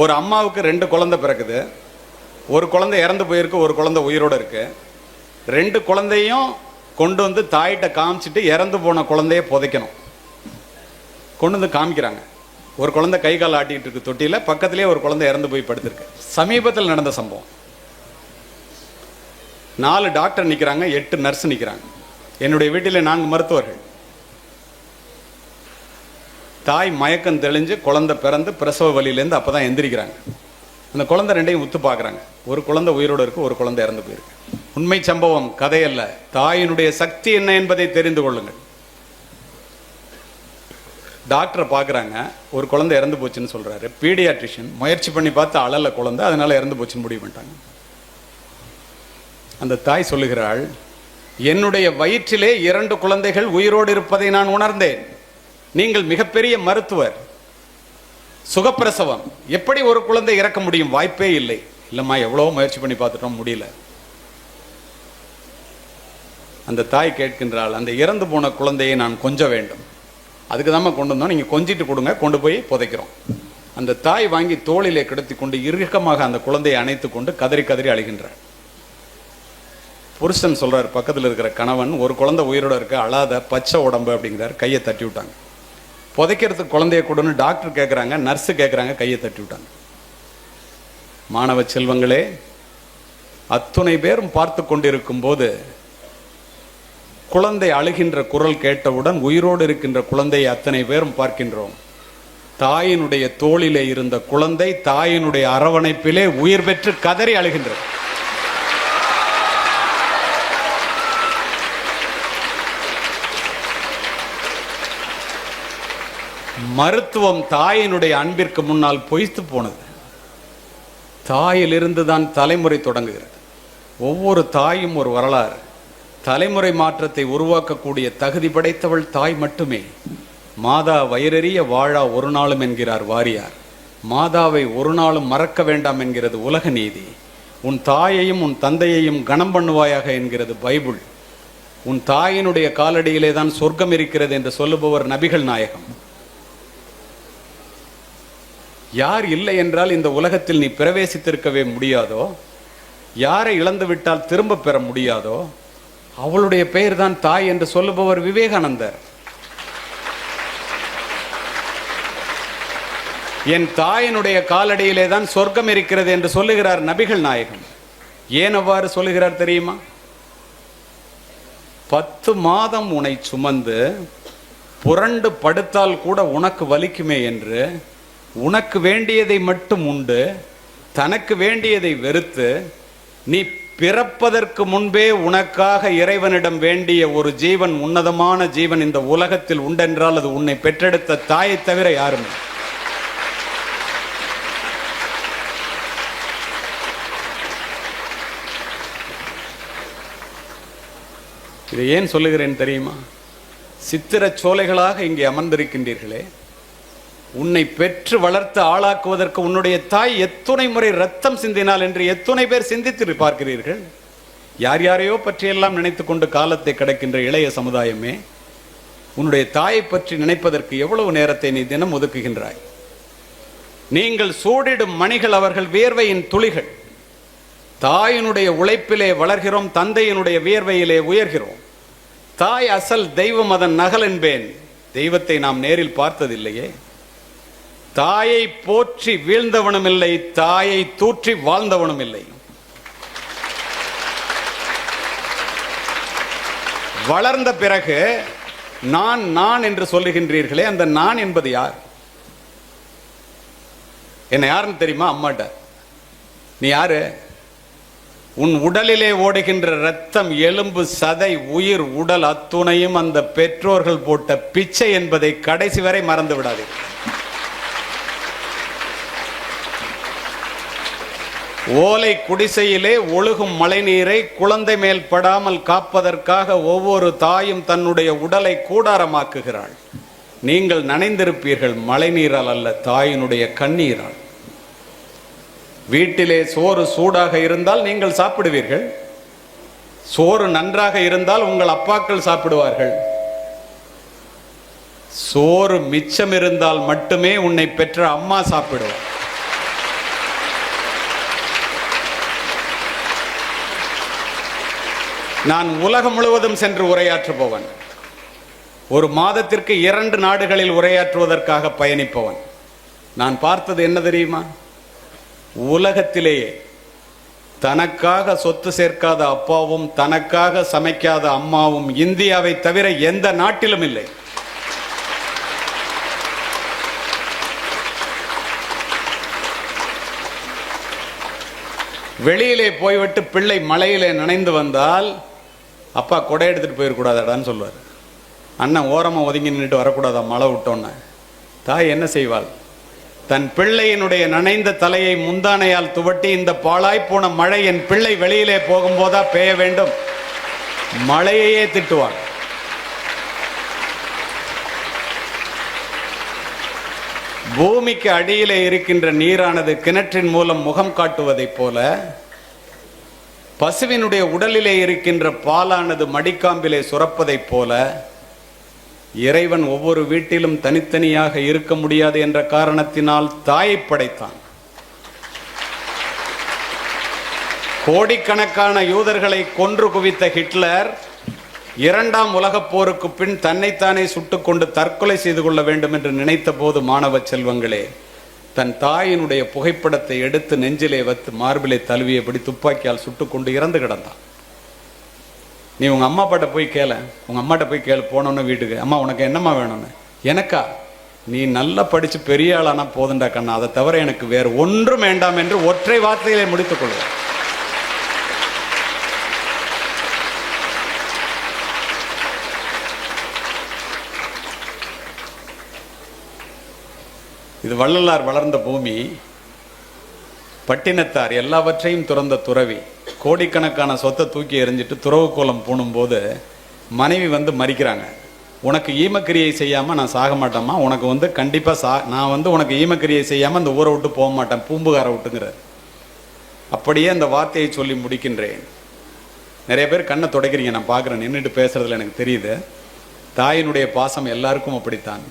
ஒரு அம்மாவுக்கு 2 குழந்தை பிறக்குது. ஒரு குழந்தை இறந்து போயிருக்கு, ஒரு குழந்தை உயிரோடு இருக்கு. 2 குழந்தையும் கொண்டு வந்து தாயிட்ட காமிச்சிட்டு இறந்து போன குழந்தைய புதைக்கணும். கொண்டு வந்து காமிக்கிறாங்க. ஒரு குழந்தை கை கால் ஆட்டிகிட்டு இருக்கு தொட்டியில், பக்கத்திலே ஒரு குழந்தை இறந்து போய் படுத்திருக்கு. சமீபத்தில் நடந்த சம்பவம். 4 டாக்டர் நிற்கிறாங்க, 8 நர்ஸ் நிற்கிறாங்க. என்னுடைய வீட்டில் 4 மருத்துவர்கள். தாய் மயக்கம் தெளிஞ்சு குழந்தை பிறந்து பிரசவ வலியிலேருந்து அப்போ தான் எந்திரிக்கிறாங்க. அந்த குழந்தை 2ஐயும் உத்து பார்க்குறாங்க. ஒரு குழந்தை உயிரோடு இருக்குது, ஒரு குழந்தை இறந்து போயிருக்கு. உண்மை சம்பவம், கதையல்ல. தாயினுடைய சக்தி என்ன என்பதை தெரிந்து கொள்ளுங்கள். டாக்டரை பார்க்குறாங்க, ஒரு குழந்தை இறந்து போச்சுன்னு சொல்கிறாரு. பீடியாட்ரிஷியன் முயற்சி பண்ணி பார்த்து அழல குழந்தை, அதனால் இறந்து போச்சுன்னு முடிவு பண்ணிட்டாங்க. அந்த தாய் சொல்லுகிறாள், என்னுடைய வயிற்றிலே 2 குழந்தைகள் உயிரோடு இருப்பதை நான் உணர்ந்தேன். நீங்கள் மிகப்பெரிய மருத்துவர், சுகப்பிரசவம், எப்படி ஒரு குழந்தை இறக்க முடியும்? வாய்ப்பே இல்லை. இல்லைம்மா, எவ்வளோ முயற்சி பண்ணி பார்த்துட்டோம், முடியல. அந்த தாய் கேட்கின்றாள், அந்த இறந்து போன குழந்தையை நான் கொஞ்ச வேண்டும். அதுக்கு தான் கொண்டு வந்தோம், நீங்கள் கொஞ்சிட்டு கொடுங்க, கொண்டு போய் புதைக்கிறோம். அந்த தாய் வாங்கி தோளிலே கிடத்தி கொண்டு இறுக்கமாக அந்த குழந்தையை அணைத்து கொண்டு கதறி கதறி அழுகின்றார். புருஷன் சொல்றார், பக்கத்தில் இருக்கிற கணவன், ஒரு குழந்தை உயிரோட இருக்க, அழாத, பச்சை உடம்பு அப்படிங்கிறார். கையை தட்டி விட்டாங்க. புதைக்கிறதுக்கு குழந்தைய கொடுன்னு டாக்டர் கேட்குறாங்க, நர்ஸு கேட்குறாங்க, கையை தட்டி விட்டாங்க. மாணவ செல்வங்களே, அத்துணை பேரும் பார்த்து கொண்டிருக்கும் போது குழந்தை அழுகின்ற குரல் கேட்டவுடன் உயிரோடு இருக்கின்ற குழந்தையை அத்தனை பேரும் பார்க்கின்றோம். தாயினுடைய தோளிலே இருந்த குழந்தை தாயினுடைய அரவணைப்பிலே உயிர் பெற்று கதறி அழுகின்றது. மருத்துவம் தாயினுடைய அன்பிற்கு முன்னால் பொய்த்து போனது. தாயிலிருந்து தான் தலைமுறை தொடங்குகிறது. ஒவ்வொரு தாயும் ஒரு வரலாறு. தலைமுறை மாற்றத்தை உருவாக்கக்கூடிய தகுதி படைத்தவள் தாய் மட்டுமே. மாதா வயிறறிய வாழா ஒரு நாளும் என்கிறார் வாரியார். மாதாவை ஒரு நாளும் மறக்க வேண்டாம் என்கிறது உலக நீதி. உன் தாயையும் உன் தந்தையையும் கனம் பண்ணுவாயாக என்கிறது பைபிள். உன் தாயினுடைய காலடியிலே தான் சொர்க்கம் இருக்கிறது என்று சொல்லுபவர் நபிகள் நாயகம். யார் இல்லை என்றால் இந்த உலகத்தில் நீ பிரவேசித்திருக்கவே முடியாதோ, யாரை இழந்து விட்டால் திரும்ப பெற முடியாதோ, அவளுடைய பெயர் தான் தாய் என்று சொல்லுபவர் விவேகானந்தர். என் தாயினுடைய காலடியிலே தான் சொர்க்கம் இருக்கிறது என்று சொல்லுகிறார் நபிகள் நாயகம். ஏன் அவ்வாறு சொல்லுகிறார் தெரியுமா? 10 மாதம் உன்னை சுமந்து புரண்டு படுத்தால் கூட உனக்கு வலிக்குமே என்று உனக்கு வேண்டியதை மட்டும் உண்டு, தனக்கு வேண்டியதை வெறுத்து, நீ பிறப்பதற்கு முன்பே உனக்காக இறைவனிடம் வேண்டிய ஒரு ஜீவன், உன்னதமான ஜீவன் இந்த உலகத்தில் உண்டென்றால் அது உன்னை பெற்றெடுத்த தாயை தவிர யாருமே. இதை ஏன் சொல்லுகிறேன் தெரியுமா? சித்திரச் சோலைகளாக இங்கே அமர்ந்திருக்கின்றீர்களே, உன்னை பெற்று வளர்த்து ஆளாக்குவதற்கு உன்னுடைய தாய் எத்துணை முறை ரத்தம் சிந்தினாள் என்று எத்துணை பேர் சிந்தித்து பார்க்கிறீர்கள்? யார் யாரையோ பற்றியெல்லாம் நினைத்து கொண்டு காலத்தை கடக்கின்ற இளைய சமுதாயமே, உன்னுடைய தாயை பற்றி நினைப்பதற்கு எவ்வளவு நேரத்தை நீ தினம் ஒதுக்குகின்றாய்? நீங்கள் சூடிடும் மணிகள் அவர்கள் வியர்வையின் துளிகள். தாயினுடைய உழைப்பிலே வளர்கிறோம், தந்தையினுடைய வியர்வையிலே உயர்கிறோம். தாய் அசல், தெய்வம் அதன் நகல் என்பேன். தெய்வத்தை நாம் நேரில் பார்த்ததில்லையே. தாயை போற்றி வீழ்ந்தவனும் இல்லை, தாயை தூற்றி வாழ்ந்தவனும் இல்லை. வளர்ந்த பிறகு நான் நான் என்று சொல்லுகின்றீர்களே, அந்த நான் என்பது யார்? என்ன யாருன்னு தெரியுமா? அம்மாட்ட. நீ யாரு? உன் உடலிலே ஓடுகின்ற ரத்தம், எலும்பு, சதை, உயிர், உடல் அத்துணையும் அந்த பெற்றோர்கள் போட்ட பிச்சை என்பதை கடைசி வரை மறந்து விடாதீர்கள். ஓலை குடிசையிலே ஒழுகும் மழை நீரை குழந்தை மேல் படாமல் காப்பதற்காக ஒவ்வொரு தாயும் தன்னுடைய உடலை கூடாரமாக்குகிறாள். நீங்கள் நனைந்திருப்பீர்கள் மழை நீரால் அல்ல, தாயினுடைய கண்ணீரால். வீட்டிலே சோறு சூடாக இருந்தால் நீங்கள் சாப்பிடுவீர்கள். சோறு நன்றாக இருந்தால் உங்கள் அப்பாக்கள் சாப்பிடுவார்கள். சோறு மிச்சம் இருந்தால் மட்டுமே உன்னை பெற்ற அம்மா சாப்பிடுவார். நான் உலகம் முழுவதும் சென்று உரையாற்றுபவன். ஒரு மாதத்திற்கு 2 நாடுகளில் உரையாற்றுவதற்காக பயணிப்பவன். நான் பார்த்தது என்ன தெரியுமா? உலகத்திலேயே தனக்காக சொத்து சேர்க்காத அப்பாவும் தனக்காக சமைக்காத அம்மாவும் இந்தியாவை தவிர எந்த நாட்டிலும் இல்லை. வெளியிலே போய்விட்டு பிள்ளை மழையிலே நனைந்து வந்தால் அப்பா கொடை எடுத்துட்டு போயிடக்கூடாதாடான்னு சொல்லுவார். அண்ணன் ஓரமாக ஒதுங்கி நின்றுட்டு வரக்கூடாதா மழை விட்டோன்னு. தாய் என்ன செய்வாள்? தன் பிள்ளையினுடைய நனைந்த தலையை முந்தானையால் துவட்டி, இந்த பாழாய்ப்போன மழை என் பிள்ளை வெளியிலே போகும்போதா பெய்ய வேண்டும், மழையையே திட்டுவாள். பூமிக்கு அடியிலே இருக்கின்ற நீரானது கிணற்றின் மூலம் முகம் காட்டுவதைப் போல, பசுவினுடைய உடலிலே இருக்கின்ற பாலானது மடிக்காம்பிலே சுரப்பதைப் போல, இறைவன் ஒவ்வொரு வீட்டிலும் தனித்தனியாக இருக்க முடியாது என்ற காரணத்தினால் தாயை படைத்தான். கோடிக்கணக்கான யூதர்களை கொன்று குவித்த ஹிட்லர் 2ஆம் உலகப் போருக்கு பின் தன்னைத்தானே சுட்டுக்கொண்டு தற்கொலை செய்து கொள்ள வேண்டும் என்று நினைத்த போது, மாணவ செல்வங்களே, தன் தாயினுடைய புகைப்படத்தை எடுத்து நெஞ்சிலே வைத்து மார்பிலே தழுவியபடி துப்பாக்கியால் சுட்டுக்கொண்டு இறந்து கிடந்தான். நீ உங்க அம்மா அப்பாட்ட போய் கேள, உங்க அம்மாட்ட போய் கேளு, போனோன்னு வீட்டுக்கு, அம்மா உனக்கு என்னம்மா வேணும்னு. எனக்கா? நீ நல்லா படிச்சு பெரிய ஆளானா போதுண்டா கண்ணா, அதை தவிர எனக்கு வேறு ஒன்றும் வேண்டாம் என்று ஒற்றை வார்த்தையிலே முடித்துக் கொள்வார். இது வள்ளலார் வளர்ந்த பூமி. பட்டினத்தார் எல்லாவற்றையும் துறந்த துறவி. கோடிக்கணக்கான சொத்தை தூக்கி எறிஞ்சிட்டு துறவு கோலம் பூணும்போது மனைவி வந்து மறிக்கிறாங்க. உனக்கு ஈமக்கிரியை செய்யாமல் நான் சாக மாட்டேம்மா, உனக்கு கண்டிப்பாக நான் உனக்கு ஈமக்கிரியை செய்யாமல் அந்த ஊரை விட்டு போக மாட்டேன், பூம்புகார விட்டுங்கிறார். அப்படியே அந்த வார்த்தையை சொல்லி முடிக்கின்றேன். நிறைய பேர் கண்ணை துடைக்கிறீங்க, நான் பார்க்குறேன், நின்றுட்டு பேசுறதுல எனக்கு தெரியுது. தாயினுடைய பாசம் எல்லாருக்கும் அப்படித்தான்.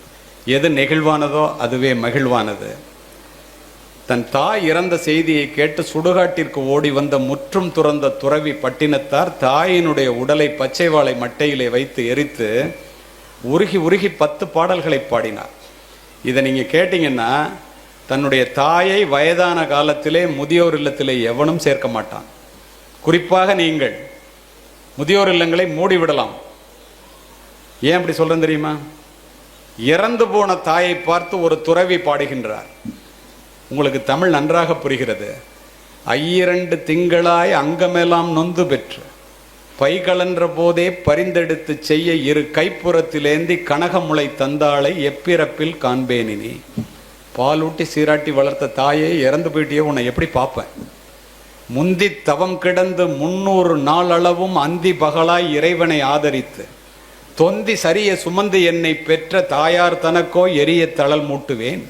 எது நெகிழ்வானதோ அதுவே மகிழ்வானது. தன் தாய் இறந்த செய்தியை கேட்டு சுடுகாட்டிற்கு ஓடி வந்த முற்றும் துறந்த துறவி பட்டினத்தார் தாயினுடைய உடலை பச்சை வாழை மட்டையிலே வைத்து எரித்து உருகி உருகி 10 பாடல்களை பாடினார். இதை நீங்க கேட்டீங்கன்னா, தன்னுடைய தாயை வயதான காலத்திலே முதியோர் இல்லத்திலே எவனும் சேர்க்க மாட்டான். குறிப்பாக நீங்கள் முதியோர் இல்லங்களை மூடிவிடலாம். ஏன் அப்படி சொல்றேன் தெரியுமா? இறந்து போன தாயை பார்த்து ஒரு துறவி பாடுகின்றார். உங்களுக்கு தமிழ் நன்றாக புரிகிறது. 2 திங்களாய் அங்கமெல்லாம் நொந்து பெற்று பைகளன்ற போதே பரிந்தெடுத்து செய்ய 2 கைப்புறத்திலேந்தி கனகமுளை தந்தாளை எப்பிறப்பில் காண்பேனினி. பாலூட்டி சீராட்டி வளர்த்த தாயே இறந்து போயிட்டே, உன்னை எப்படி பார்ப்பேன்? முந்தி தவம் கிடந்து 300 நாளளவும் அந்தி பகலாய் இறைவனை ஆதரித்து தொந்தி சரிய சுமந்து என்னை பெற்ற தாயார் தனக்கோ எரிய தளல் மூட்டுவேன்.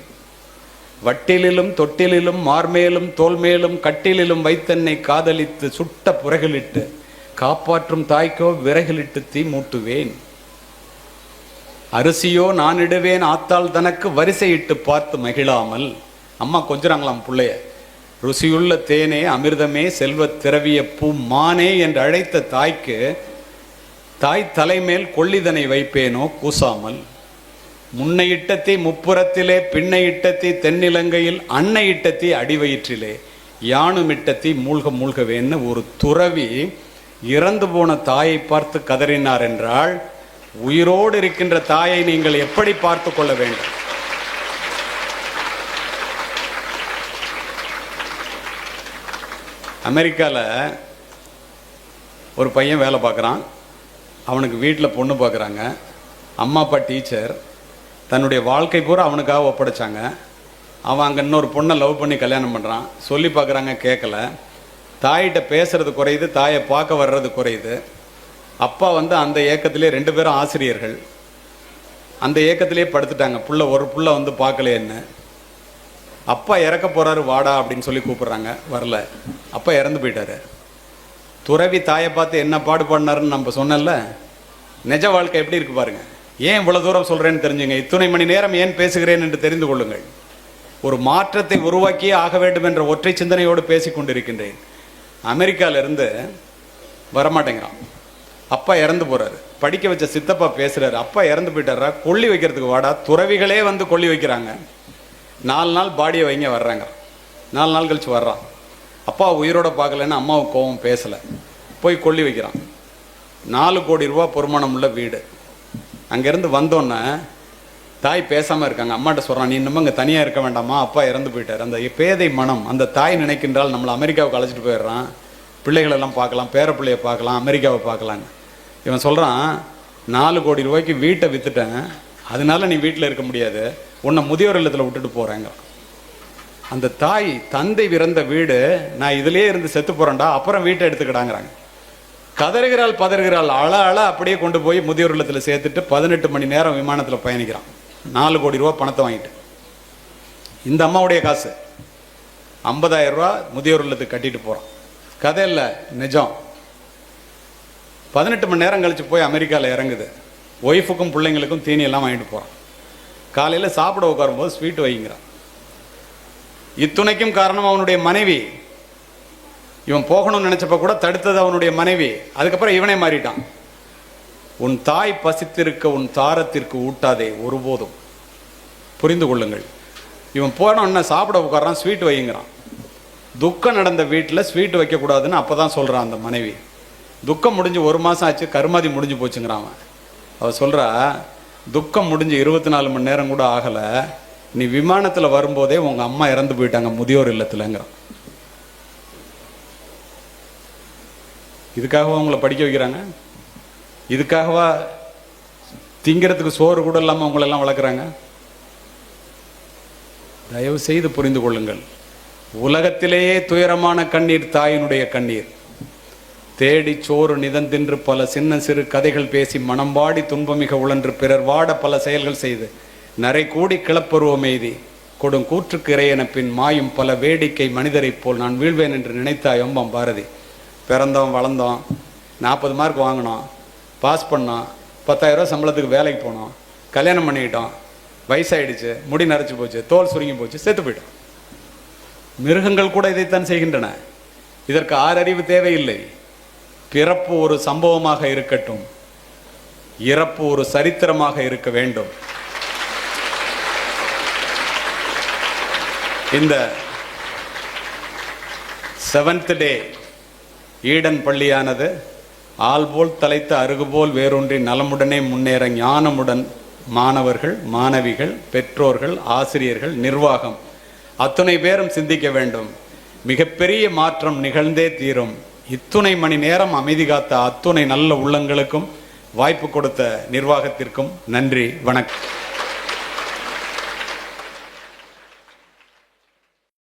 வட்டிலிலும் தொட்டிலிலும் மார்மேலும் தோல்மேலும் கட்டிலிலும் வைத்தென்னை காதலித்து சுட்ட புறகிலிட்டு காப்பாற்றும் தாய்க்கோ விறகிலிட்டு தீ மூட்டுவேன். அரிசியோ நான் இடுவேன் ஆத்தாள் தனக்கு வரிசையிட்டு பார்த்து மகிழாமல். அம்மா கொஞ்சறாங்களாம் பிள்ளைய. ருசியுள்ள தேனே அமிர்தமே செல்வ திரவிய பூ மானே என்று அழைத்த தாய்க்கு தாய் தலைமேல் கொள்ளிதனை வைப்பேனோ கூசாமல். முன்னை இட்டத்தி முப்புறத்திலே பின்னை இட்டத்தி தென்னிலங்கையில் அன்னை இட்டத்தி அடிவயிற்றிலே யானும் இட்டத்தி மூழ்க மூழ்கவேன்னு ஒரு துறவி இறந்து போன தாயை பார்த்து கதறினார் என்றால், உயிரோடு இருக்கின்ற தாயை நீங்கள் எப்படி பார்த்து கொள்ள வேண்டும்? அமெரிக்காவில் ஒரு பையன் வேலை பார்க்குறான். அவனுக்கு வீட்டில் பொண்ணு பார்க்குறாங்க. அம்மா அப்பா டீச்சர். தன்னுடைய வாழ்க்கை பூரா அவனுக்காக ஒப்படைச்சாங்க. அவன் அங்கே இன்னொரு பொண்ணை லவ் பண்ணி கல்யாணம் பண்ணுறான். சொல்லி பார்க்குறாங்க, கேட்கல. தாயிட்ட பேசுறது குறையுது, தாயை பார்க்க வர்றது குறையுது. அப்பா அந்த ஏக்கத்திலே 2 பேரும் ஆசிரியர்கள். அந்த ஏக்கத்திலே படுத்துட்டாங்க. ஒரு புள்ள பார்க்கலையேன்னு. அப்பா இறக்க போகிறாரு, வாடா அப்படின்னு சொல்லி கூப்பிட்றாங்க. வரல. அப்பா இறந்து போயிட்டாரு. துறவி தாயை பார்த்து என்ன பாடுபாடினாருன்னு நம்ம சொன்னல. நிஜ வாழ்க்கை எப்படி இருக்கு பாருங்க. ஏன் இவ்வளவு தூரம் சொல்றேன்னு தெரிஞ்சுங்க. இத்தனை மணி நேரம் ஏன் பேசுகிறேன் என்று தெரிந்து கொள்ளுங்கள். ஒரு மாற்றத்தை உருவாக்கியே ஆக வேண்டும் என்ற ஒற்றை சிந்தனையோடு பேசிக் கொண்டிருக்கின்றேன். அமெரிக்காவிலிருந்து வரமாட்டேங்கிறான். அப்பா இறந்து போறாரு. படிக்க வச்ச சித்தப்பா பேசுறாரு, அப்பா இறந்து போயிட்டாரா, கொல்லி வைக்கிறதுக்கு வாடா. துறவிகளே வந்து கொல்லி வைக்கிறாங்க. 4 நாள் பாடியை வைங்க வர்றாங்க. 4 நாள் கழிச்சு வர்றான். அப்பா உயிரோட பார்க்கலன்னு அம்மாவுக்கு கோவம், பேசலை, போய் கொல்லி வைக்கிறான். 4 கோடி ரூபா பொறுமானம் உள்ள வீடு. அங்கேருந்து வந்தோன்னே தாய் பேசாமல் இருக்காங்க. அம்மாட்ட சொல்கிறான், நீ இன்னமும் அங்கே தனியாக இருக்க வேண்டாமா, அப்பா இறந்து போயிட்டார். அந்த பேதை மனம், அந்த தாய் நினைக்கின்றால் நம்மளை அமெரிக்காவுக்கு அழைச்சிட்டு போயிடுறான், பிள்ளைகளெல்லாம் பார்க்கலாம், பேர பிள்ளைய பார்க்கலாம், அமெரிக்காவை பார்க்கலான்னு. இவன் சொல்கிறான், 4 கோடி ரூபாய்க்கு வீட்டை விற்றுட்டேன், அதனால நீ வீட்டில் இருக்க முடியாது, உன்னை முதியோர் இல்லத்தில் விட்டுட்டு போகிறேங்க. அந்த தாய், தந்தை இறந்த வீடு, நான் இதிலே இருந்து செத்து போகிறேன்டா, அப்புறம் வீட்டை எடுத்துக்கிடாங்கிறாங்க. கதறுகிறாள், பதறுகிறாள், அழ அப்படியே கொண்டு போய் முதியோர் இல்லத்தில் சேர்த்துட்டு 18 மணி நேரம் விமானத்தில் பயணிக்கிறான். 4 கோடி ரூபா பணத்தை வாங்கிட்டு. இந்த அம்மாவுடைய காசு 50,000 ரூபா முதியோர் இல்லத்துக்கு கட்டிட்டு போகிறான். கதை இல்லை, நிஜம். 18 மணி நேரம் கழிச்சு போய் அமெரிக்காவில் இறங்குது. ஒய்ஃபுக்கும் பிள்ளைங்களுக்கும் தீனி எல்லாம் வாங்கிட்டு போகிறான். காலையில் சாப்பிட உட்காரும்போது ஸ்வீட் வைங்கிறான். இத்துணைக்கும் காரணம் அவனுடைய மனைவி. இவன் போகணும்னு நினைச்சப்ப கூட தடுத்தது அவனுடைய மனைவி. அதுக்கப்புறம் இவனே மாறிட்டான். உன் தாய் பசித்திருக்க உன் தாரத்திற்கு ஊட்டாதே ஒருபோதும். புரிந்து கொள்ளுங்கள். இவன் போனோன்னா சாப்பிட உட்காரான், ஸ்வீட் வைங்கிறான். துக்கம் நடந்த வீட்டில் ஸ்வீட் வைக்கக்கூடாதுன்னு அப்போ தான் சொல்கிறான் அந்த மனைவி. துக்கம் முடிஞ்சு 1 மாதம் ஆச்சு, கருமாதி முடிஞ்சு போச்சுங்கிறான் அவன். அவள் சொல்கிறா, துக்கம் முடிஞ்சு 24 மணி நேரம் கூட ஆகலை, நீ விமானத்தில் வரும்போதே உங்கள் அம்மா இறந்து போயிட்டாங்க முதியோர் இல்லத்துலங்கிறான். இதுக்காகவா உங்களை படிக்க வைக்கிறாங்க? இதுக்காகவா திங்கிறதுக்கு சோறு கூட இல்லாமல் உங்களெல்லாம் வளர்க்குறாங்க? தயவு செய்து புரிந்து கொள்ளுங்கள். உலகத்திலேயே துயரமான கண்ணீர் தாயினுடைய கண்ணீர். தேடி சோறு நிதந்தின்று பல சின்ன சிறு கதைகள் பேசி மனம்பாடி துன்பமிக உழன்று பிறர் வாட பல செயல்கள் செய்து நரை கூடி கிளப்பருவம் எய்தி கொடும் கூற்றுக்கு இறையென பின் மாயும் பல வேடிக்கை மனிதரைப் போல் நான் வீழ்வேன் என்று நினைத்தாய் ஒம்பம் பாரதி. பிறந்தோம், வளர்ந்தோம், 40 மார்க் வாங்கினோம், பாஸ் பண்ணோம், 10,000 ரூபா சம்பளத்துக்கு வேலைக்கு போனோம், கல்யாணம் பண்ணிக்கிட்டோம், வயசாயிடுச்சு, முடி நரைச்சி போச்சு, தோல் சுருங்கி போச்சு, செத்து போயிட்டோம். மிருகங்கள் கூட இதைத்தான் செய்கின்றன. இதற்கு 6 அறிவு தேவையில்லை. பிறப்பு ஒரு சம்பவமாக இருக்கட்டும், இறப்பு ஒரு சரித்திரமாக இருக்க வேண்டும். இந்த 7th டே ஈடன் பள்ளியானது ஆள்போல் தலைத்த அருகுபோல் வேரூன்றி நலமுடனே முன்னேற ஞானமுடன் மாணவர்கள், மாணவிகள், பெற்றோர்கள், ஆசிரியர்கள், நிர்வாகம் அத்துணை பேரும் சிந்திக்க வேண்டும். மிகப்பெரிய மாற்றம் நிகழ்ந்தே தீரும். இத்துணை மணி நேரம் அமைதி காத்த அத்துணை நல்ல உள்ளங்களுக்கும் வாய்ப்பு கொடுத்த நிர்வாகத்திற்கும் நன்றி, வணக்கம்.